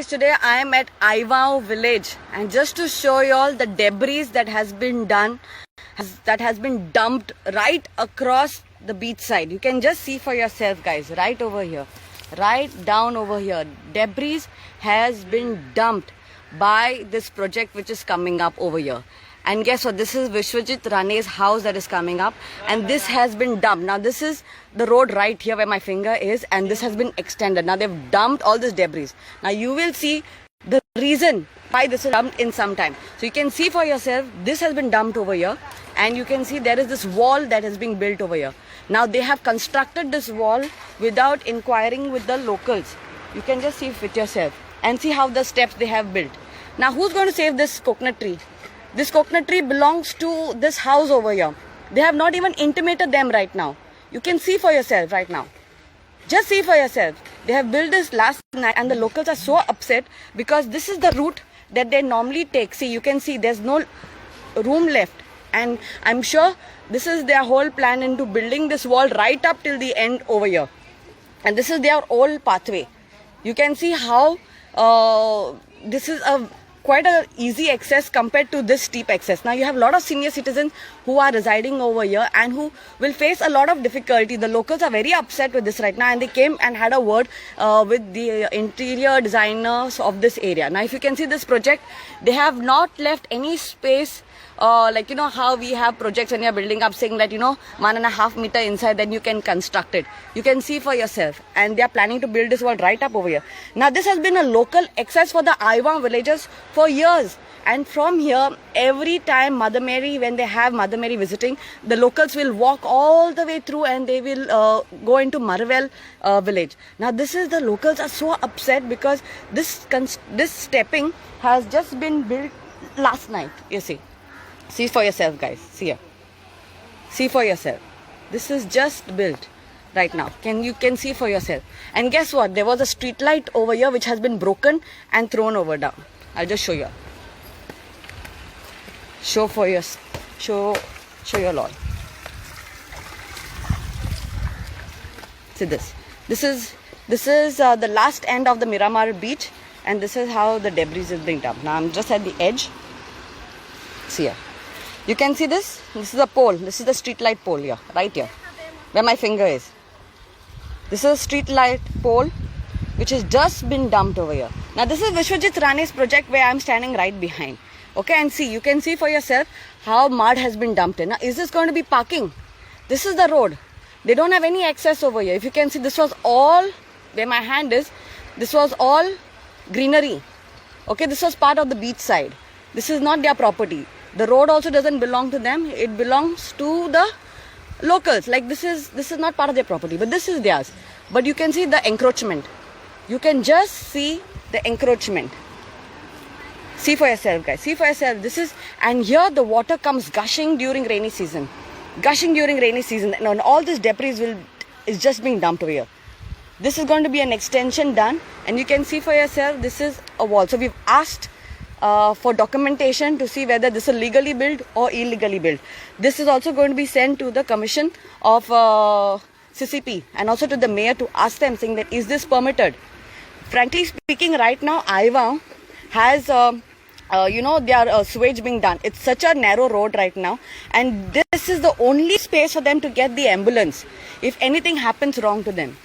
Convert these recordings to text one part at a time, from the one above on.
Today I am at Aivao village, and just to show you all the debris that has been done, that has been dumped right across the beach side. You can just see for yourself, guys, right over here, right down over here. Debris has been dumped by this project which is coming up over here. And guess what? This is Vishwajit Rane's house that is coming up, and this has been dumped. Now this is the road right here where my finger is, and this has been extended. Now they've dumped all this debris. Now you will see the reason why this is dumped in some time. So you can see for yourself, this has been dumped over here, and you can see there is this wall that is being built over here. Now they have constructed this wall without inquiring with the locals. You can just see with yourself and see how the steps they have built. Now who's going to save this coconut tree? This coconut tree belongs to this house over here. They have not even intimated them right now. You can see for yourself right now. Just see for yourself. They have built this last night, and the locals are so upset because this is the route that they normally take. See, you can see there's no room left. And I'm sure this is their whole plan into building this wall right up till the end over here. And this is their old pathway. You can see how this is quite a easy access compared to this steep access. Now you have a lot of senior citizens who are residing over here and who will face a lot of difficulty. The locals are very upset with this right now, and they came and had a word with the interior designers of this area. Now if you can see this project, they have not left any space like, you know, how we have projects when you're building up saying that, you know, 1.5 meter inside, then you can construct it. You can see for yourself, and they are planning to build this wall right up over here. Now this has been a local access for the Aivao villagers for years, and from here every time Mother Mary, when they have Mother Mary visiting, the locals will walk all the way through and they will go into Marvel village. Now this is, the locals are so upset because this stepping has just been built last night. You see for yourself, guys. See for yourself. This is just built right now. You can see for yourself. And guess what? There was a street light over here which has been broken and thrown over down. I'll just show you. Show your all. See this. This is the last end of the Miramar beach, and this is how the debris is being dumped. Now I'm just at the edge. See here. You can see this. This is a pole. This is the street light pole here, right here, where my finger is. This is a street light pole which has just been dumped over here. Now this is Vishwajit Rane's project where I'm standing right behind. Okay, and see, you can see for yourself how mud has been dumped in. Now is this going to be parking? This is the road. They don't have any access over here. If you can see, this was all, where my hand is, this was all greenery. Okay, this was part of the beach side. This is not their property. The road also doesn't belong to them. It belongs to the locals. Like this is not part of their property, but this is theirs. But you can see the encroachment. You can just see the encroachment. See for yourself, guys. See for yourself. This is, and here the water comes gushing during rainy season. And all this debris is just being dumped over here. This is going to be an extension done, and you can see for yourself, this is a wall. So we've asked for documentation to see whether this is legally built or illegally built. This is also going to be sent to the commission of CCP and also to the mayor to ask them, saying that is this permitted. Frankly speaking, right now Aivao has their sewage being done. It's such a narrow road right now, and this is the only space for them to get the ambulance if anything happens wrong to them.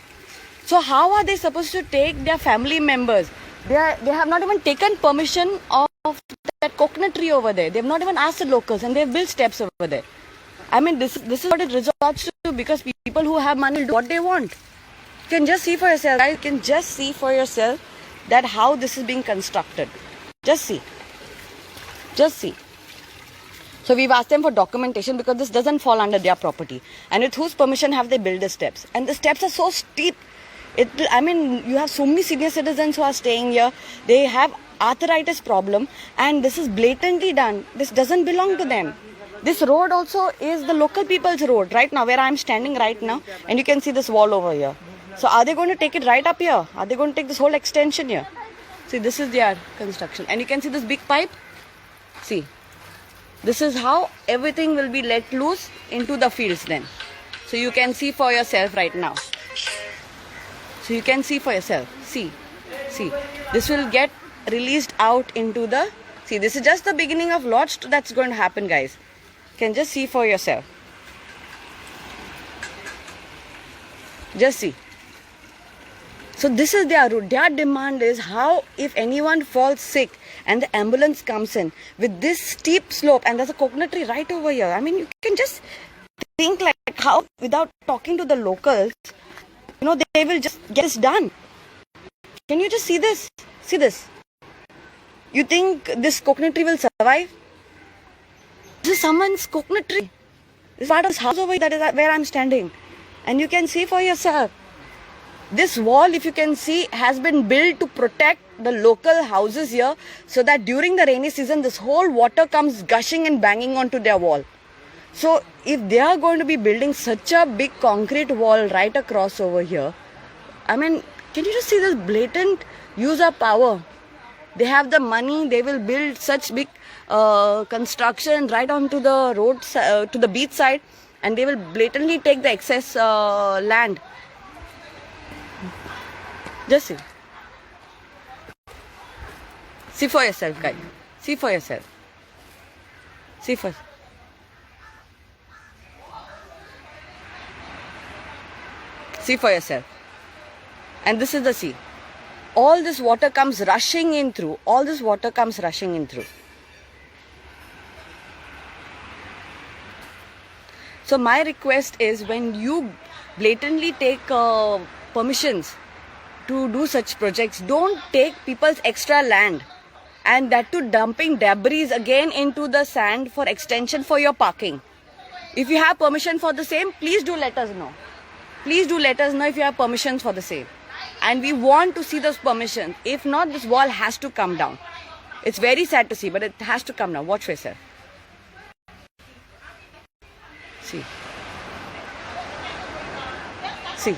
So how are they supposed to take their family members? They have not even taken permission of that coconut tree over there. They have not even asked the locals, and they have built steps over there. I mean, this is what it resorts to, because people who have money will do what they want. You can just see for yourself, guys. You can just see for yourself that how this is being constructed. Just see. So we've asked them for documentation because this doesn't fall under their property. And with whose permission have they built the steps? And the steps are so steep. You have so many senior citizens who are staying here. They have arthritis problem, and this is blatantly done. This doesn't belong to them. This road also is the local people's road right now, where I'm standing right now, and you can see this wall over here. So are they going to take it right up here? Are they going to take this whole extension here? See, this is their construction, and you can see this big pipe. See, this is how everything will be let loose into the fields then. So you can see for yourself right now. So you can see for yourself. See See, this will get released out into the... See, this is just the beginning of lots that's going to happen, guys. You can just see for yourself. Just see. So this is their route. Their demand is how if anyone falls sick and the ambulance comes in with this steep slope, and there's a coconut tree right over here. I mean, you can just think like how, without talking to the locals, you know, they will just get this done. Can you just see this? See this. You think this coconut tree will survive? This is someone's coconut tree. This is part of this house over here, that is where I'm standing. And you can see for yourself. This wall, if you can see, has been built to protect the local houses here, so that during the rainy season, this whole water comes gushing and banging onto their wall. So if they are going to be building such a big concrete wall right across over here, I mean, can you just see this blatant use of power? They have the money, they will build such big construction right onto the road, to the beach side, and they will blatantly take the excess land. Just see. See for yourself, guys. See for yourself. See for... See for yourself. And this is the sea. All this water comes rushing in through. All this water comes rushing in through. So my request is, when you blatantly take permissions to do such projects, don't take people's extra land, and that too dumping debris again into the sand for extension for your parking. If you have permission for the same, please do let us know. Please do let us know if you have permissions for the same. And we want to see those permissions. If not, this wall has to come down. It's very sad to see, but it has to come down. Watch for yourself. See. See.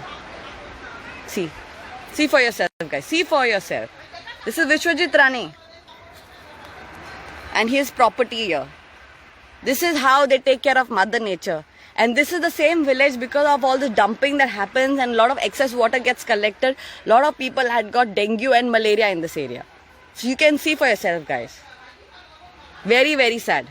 See. See for yourself, guys. See for yourself. This is Vishwajit Rane. And his property here. This is how they take care of Mother Nature. And this is the same village, because of all the dumping that happens and a lot of excess water gets collected. A lot of people had got dengue and malaria in this area. So you can see for yourself, guys. Very, very sad.